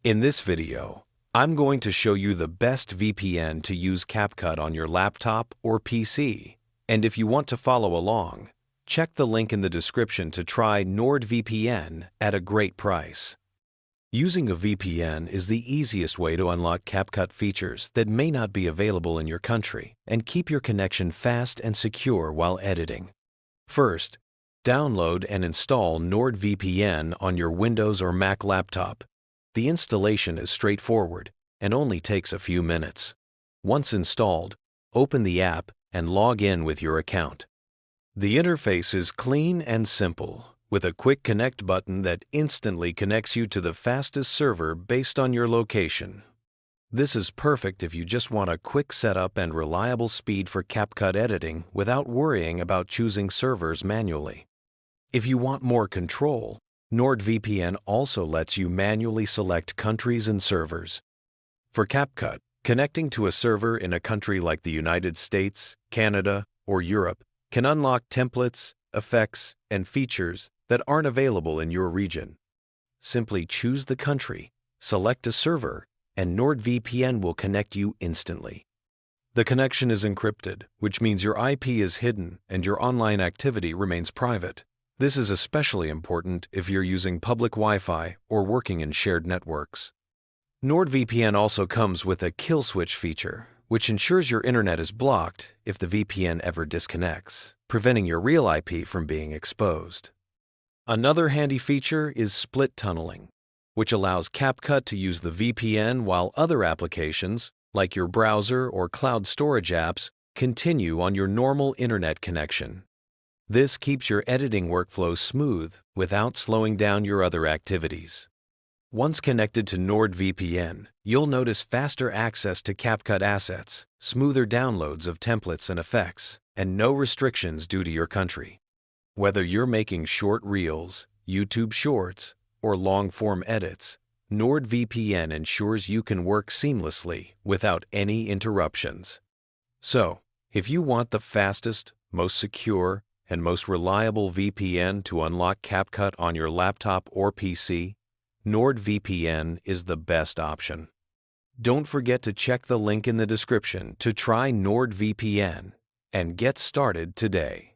In this video, I'm going to show you the best VPN to use CapCut on your laptop or PC. And if you want to follow along, check the link in the description to try NordVPN at a great price. Using a VPN is the easiest way to unlock CapCut features that may not be available in your country and keep your connection fast and secure while editing. First, download and install NordVPN on your Windows or Mac laptop. The installation is straightforward and only takes a few minutes. Once installed, open the app and log in with your account. The interface is clean and simple, with a quick connect button that instantly connects you to the fastest server based on your location. This is perfect if you just want a quick setup and reliable speed for CapCut editing without worrying about choosing servers manually. If you want more control, NordVPN also lets you manually select countries and servers. For CapCut, connecting to a server in a country like the United States, Canada, or Europe can unlock templates, effects, and features that aren't available in your region. Simply choose the country, select a server, and NordVPN will connect you instantly. The connection is encrypted, which means your IP is hidden and your online activity remains private. This is especially important if you're using public Wi-Fi or working in shared networks. NordVPN also comes with a kill switch feature, which ensures your internet is blocked if the VPN ever disconnects, preventing your real IP from being exposed. Another handy feature is split tunneling, which allows CapCut to use the VPN while other applications, like your browser or cloud storage apps, continue on your normal internet connection. This keeps your editing workflow smooth without slowing down your other activities. Once connected to NordVPN, you'll notice faster access to CapCut assets, smoother downloads of templates and effects, and no restrictions due to your country. Whether you're making short reels, YouTube Shorts, or long-form edits, NordVPN ensures you can work seamlessly without any interruptions. So, if you want the fastest, most secure, and most reliable VPN to unlock CapCut on your laptop or PC, NordVPN is the best option. Don't forget to check the link in the description to try NordVPN and get started today.